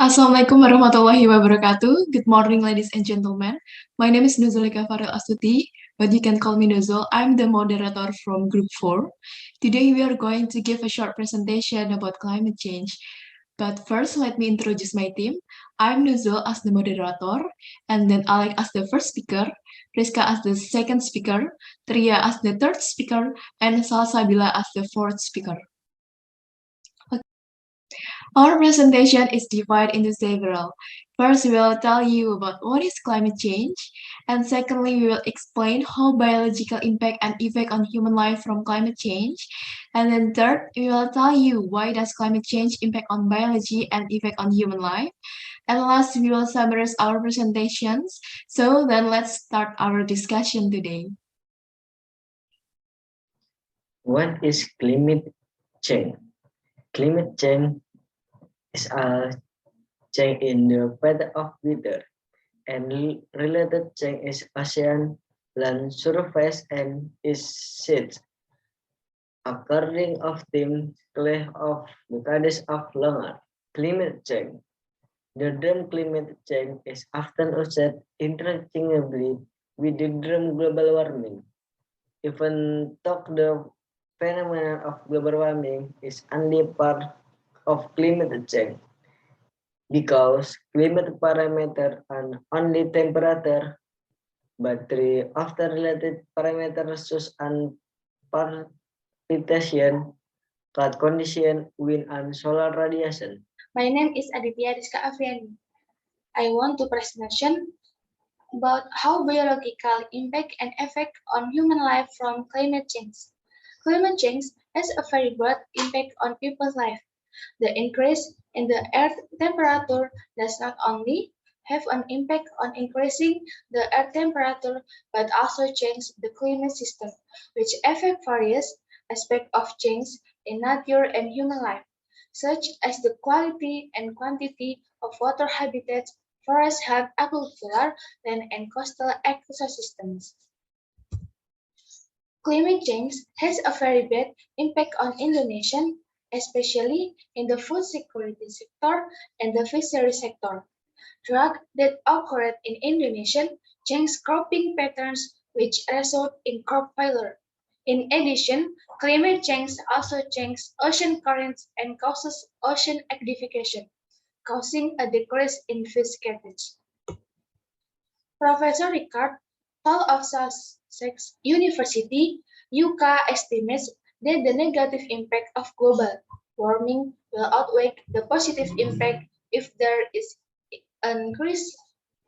Assalamualaikum warahmatullahi wabarakatuh. Good morning, ladies and gentlemen. My name is Nuzulika Faril Astuti, but you can call me Nuzul. I'm the moderator from Group 4. Today, we are going to give a short presentation about climate change. But first, let me introduce my team. I'm Nuzul as the moderator, and then Alec as the first speaker, Rizka as the second speaker, Tria as the third speaker, and Salsabila as the fourth speaker. Our presentation is divided into several. First, we will tell you about what is climate change, and secondly, we will explain how biological impact and effect on human life from climate change, and then third, we will tell you why does climate change impact on biology and effect on human life, and last, we will summarize our presentations. So then let's start our discussion today. What is climate change? Climate change is a change in the pattern of weather, and related change is ocean, land surface, and is sheet. According of Tim Clay of the Caddice of Longer, climate change. The term climate change is often used interchangeably with the term global warming. Even though the phenomenon of global warming is only part of climate change, because climate parameters are only temperature, but three of the related parameters such as precipitation, cloud condition, wind, and solar radiation. My name is Aditya Rizka Afriani. I want to presentation about how biological impact and effect on human life from climate change. Climate change has a very broad impact on people's life. The increase in the earth temperature does not only have an impact on increasing the earth temperature, but also change the climate system, which affect various aspects of change in nature and human life, such as the quality and quantity of water habitats, forest health, agricultural, land and coastal ecosystems. Climate change has a very bad impact on Indonesia, especially in the food security sector and the fishery sector. Drought that occurred in Indonesia changed cropping patterns which result in crop failure. In addition, climate change also changes ocean currents and causes ocean acidification, causing a decrease in fish catch. Professor Ricard Tall of Sussex University, UK estimates that the negative impact of global warming will outweigh the positive impact if there is an increase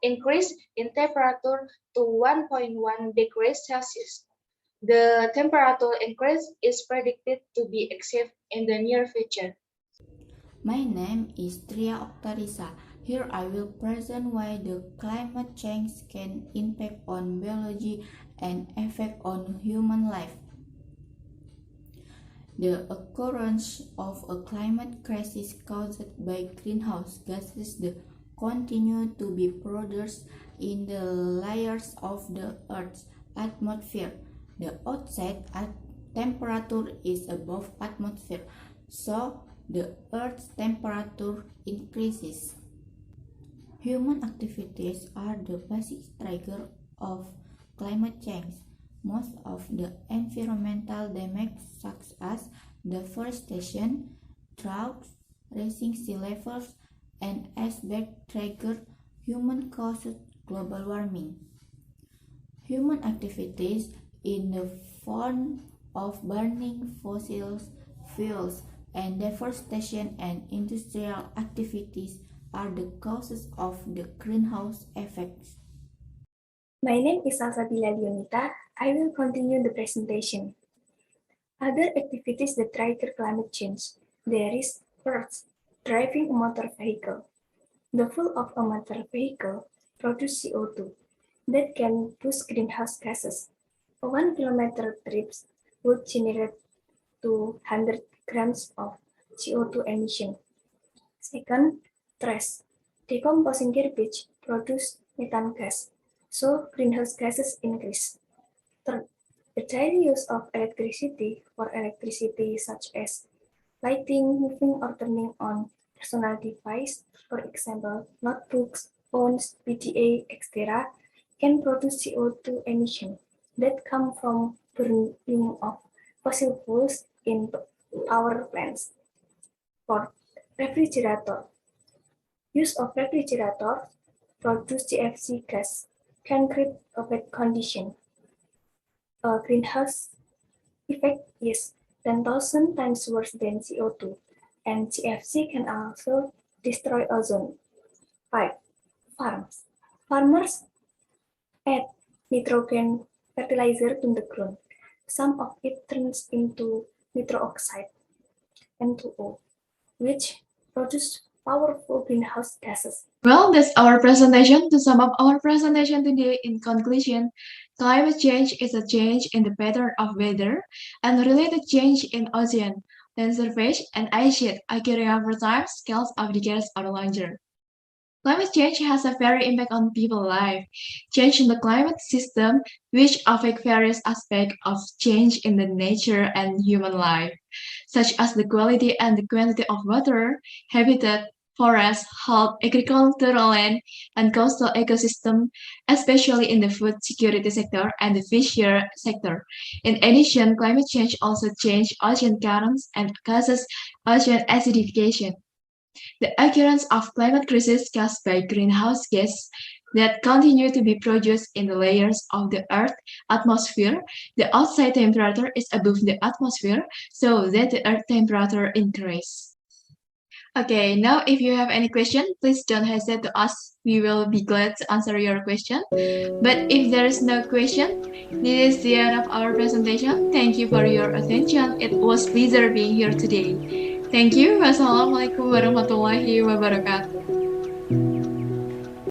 in temperature to 1.1 degrees Celsius. The temperature increase is predicted to be achieved in the near future. My name is Tria Oktarisa. Here I will present why the climate change can impact on biology and affect on human life. The occurrence of a climate crisis caused by greenhouse gases that continue to be produced in the layers of the Earth's atmosphere. The outside temperature is above atmosphere, so the Earth's temperature increases. Human activities are the basic trigger of climate change. Most of the environmental damage, such as deforestation, droughts, rising sea levels, and iceberg trigger human-caused global warming. Human activities in the form of burning fossil fuels and deforestation and industrial activities are the causes of the greenhouse effects. My name is Salsabila Leonita. I will continue the presentation. Other activities that trigger climate change. There is first, driving a motor vehicle. The fuel of a motor vehicle produces CO2 that can push greenhouse gases. A 1 kilometer trip would generate 200 grams of CO2 emission. Second, trash. Decomposing garbage produce methane gas, so greenhouse gases increase. Third, the daily use of electricity for electricity such as lighting, moving or turning on personal device, for example, notebooks, phones, PDA, etc., can produce CO2 emission that come from burning of fossil fuels in power plants. For refrigerator, use of refrigerator produce GFC gas can create a bad condition. A greenhouse effect is 10,000 times worse than CO2, and GFC can also destroy ozone. 5. Farms. Farmers add nitrogen fertilizer to the ground. Some of it turns into nitrous oxide, N2O, which produce powerful greenhouse gases. Well, that's our presentation. To sum up our presentation today, in conclusion, climate change is a change in the pattern of weather and related change in ocean, land surface, and ice sheet occurring over time, scales of decades or longer. Climate change has a very impact on people's life. Change in the climate system, which affect various aspects of change in the nature and human life, such as the quality and the quantity of water, habitat, forest, health, agricultural land, and coastal ecosystem, especially in the food security sector and the fishery sector. In addition, climate change also changes ocean currents and causes ocean acidification. The occurrence of climate crisis caused by greenhouse gases that continue to be produced in the layers of the Earth's atmosphere. The outside temperature is above the atmosphere, so that the Earth temperature increases. Okay, now if you have any question, please don't hesitate to ask. We will be glad to answer your question. But if there is no question, this is the end of our presentation. Thank you for your attention. It was a pleasure being here today. Thank you. Wassalamualaikum warahmatullahi wabarakatuh.